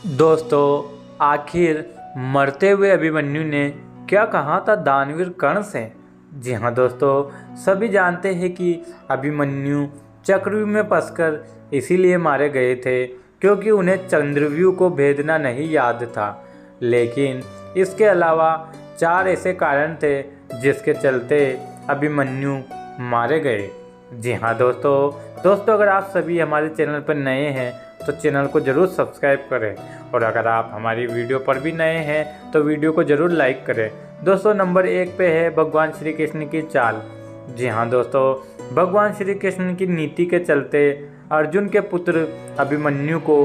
दोस्तों, आखिर मरते हुए अभिमन्यु ने क्या कहा था दानवीर कर्ण से? जी हाँ दोस्तों, सभी जानते हैं कि अभिमन्यु चक्रव्यूह में फंसकर इसीलिए मारे गए थे क्योंकि उन्हें चंद्रव्यूह को भेदना नहीं याद था। लेकिन इसके अलावा 4 ऐसे कारण थे जिसके चलते अभिमन्यु मारे गए। जी हाँ दोस्तों अगर आप सभी हमारे चैनल पर नए हैं तो चैनल को ज़रूर सब्सक्राइब करें, और अगर आप हमारी वीडियो पर भी नए हैं तो वीडियो को ज़रूर लाइक करें। दोस्तों, नंबर 1 पे है भगवान श्री कृष्ण की चाल। जी हाँ दोस्तों, भगवान श्री कृष्ण की नीति के चलते अर्जुन के पुत्र अभिमन्यु को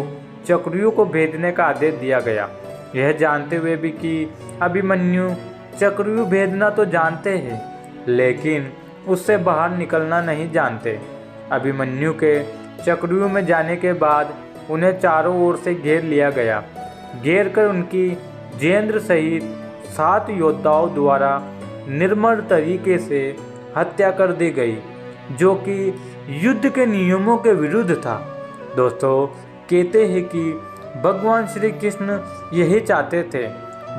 चक्रव्यूह को भेदने का आदेश दिया गया, यह जानते हुए भी कि अभिमन्यु चक्रव्यूह भेदना तो जानते हैं लेकिन उससे बाहर निकलना नहीं जानते। अभिमन्यु के चक्रव्यूह में जाने के बाद उन्हें चारों ओर से घेर लिया गया। घेर कर उनकी जेंद्र सहित 7 योद्धाओं द्वारा निर्मल तरीके से हत्या कर दी गई, जो कि युद्ध के नियमों के विरुद्ध था। दोस्तों, कहते हैं कि भगवान श्री कृष्ण यही चाहते थे,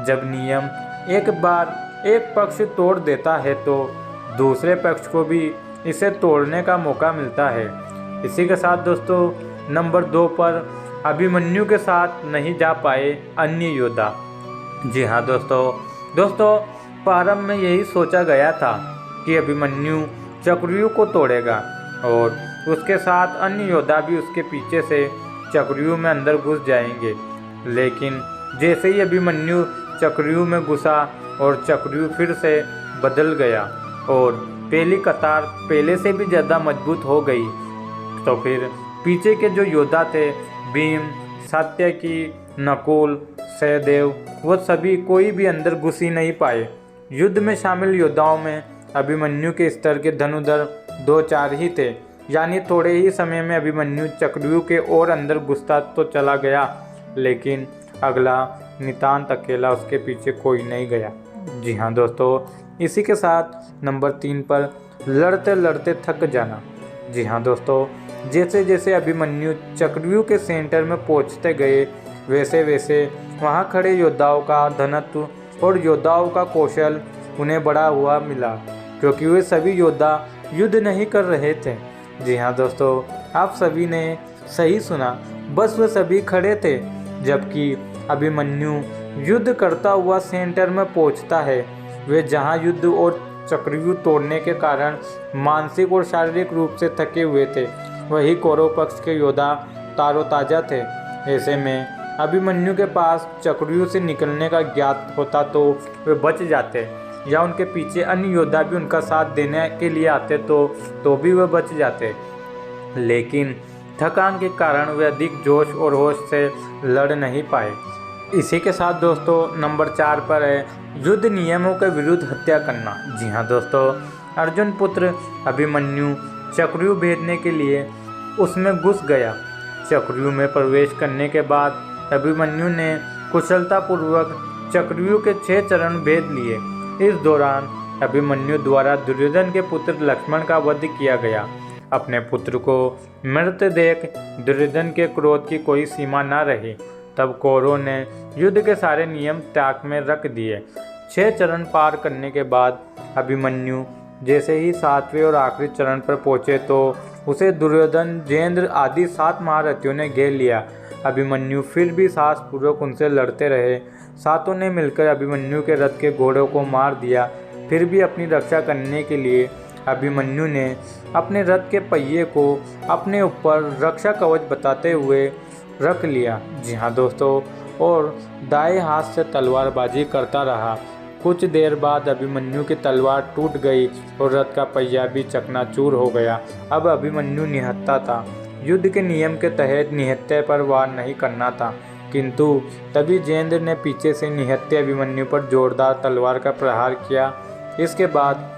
जब नियम एक बार एक पक्ष तोड़ देता है तो दूसरे पक्ष को भी इसे तोड़ने का मौका मिलता है। इसी के साथ दोस्तों, नंबर 2 पर अभिमन्यु के साथ नहीं जा पाए अन्य योद्धा। जी हाँ दोस्तों प्रारंभ में यही सोचा गया था कि अभिमन्यु चक्रव्यूह को तोड़ेगा और उसके साथ अन्य योद्धा भी उसके पीछे से चक्रव्यूह में अंदर घुस जाएंगे। लेकिन जैसे ही अभिमन्यु चक्रव्यूह में घुसा और चक्रव्यूह फिर से बदल गया और पहली कतार पहले से भी ज़्यादा मजबूत हो गई, तो फिर पीछे के जो योद्धा थे भीम, सात्यकी, नकुल, सहदेव, वो सभी कोई भी अंदर घुस ही नहीं पाए। युद्ध में शामिल योद्धाओं में अभिमन्यु के स्तर के धनुधर 2-4 ही थे, यानी थोड़े ही समय में अभिमन्यु चक्रव्यूह के और अंदर घुसता तो चला गया, लेकिन अगला नितांत अकेला, उसके पीछे कोई नहीं गया। जी हाँ दोस्तों, इसी के साथ नंबर 3 पर लड़ते लड़ते थक जाना। जी हाँ दोस्तों, जैसे जैसे अभिमन्यु चक्रव्यूह के सेंटर में पहुंचते गए वैसे वैसे वहां खड़े योद्धाओं का धनत्व और योद्धाओं का कौशल उन्हें बढ़ा हुआ मिला, क्योंकि वे सभी योद्धा युद्ध नहीं कर रहे थे। जी हाँ दोस्तों, आप सभी ने सही सुना, बस वे सभी खड़े थे, जबकि अभिमन्यु युद्ध करता हुआ सेंटर में पहुंचता है। वे जहां युद्ध और चक्रव्यूह तोड़ने के कारण मानसिक और शारीरिक रूप से थके हुए थे, वही कौरव पक्ष के योद्धा तारोताजा थे। ऐसे में अभिमन्यु के पास चक्रव्यूह से निकलने का ज्ञात होता तो वे बच जाते, या उनके पीछे अन्य योद्धा भी उनका साथ देने के लिए आते तो भी वे बच जाते। लेकिन थकान के कारण वे अधिक जोश और होश से लड़ नहीं पाए। इसी के साथ दोस्तों, नंबर 4 पर है युद्ध नियमों के विरुद्ध हत्या करना। जी हाँ दोस्तों, अर्जुन पुत्र अभिमन्यु चक्रव्यूह भेदने के लिए उसमें घुस गया। चक्रव्यूह में प्रवेश करने के बाद अभिमन्यु ने कुशलतापूर्वक चक्रव्यूह के 6 चरण भेद लिए। इस दौरान अभिमन्यु द्वारा दुर्योधन के पुत्र लक्ष्मण का वध किया गया। अपने पुत्र को मरते देख दुर्योधन के क्रोध की कोई सीमा न रही। तब कौरवों ने युद्ध के सारे नियम त्याग में रख दिए। 6 चरण पार करने के बाद अभिमन्यु जैसे ही 7वें और आखिरी चरण पर पहुंचे तो उसे दुर्योधन, जेंद्र आदि 7 महारथियों ने घेर लिया। अभिमन्यु फिर भी साहसपूर्वक उनसे लड़ते रहे। सातों ने मिलकर अभिमन्यु के रथ के घोड़ों को मार दिया। फिर भी अपनी रक्षा करने के लिए अभिमन्यु ने अपने रथ के पहिए को अपने ऊपर रक्षा कवच बताते हुए रख लिया। जी हाँ दोस्तों, और दाएं हाथ से तलवारबाजी करता रहा। कुछ देर बाद अभिमन्यु की तलवार टूट गई और रथ का पहिया भी चकनाचूर हो गया। अब अभिमन्यु निहत्था था। युद्ध के नियम के तहत निहत्थे पर वार नहीं करना था, किंतु तभी जेंद्र ने पीछे से निहत्थे अभिमन्यु पर जोरदार तलवार का प्रहार किया। इसके बाद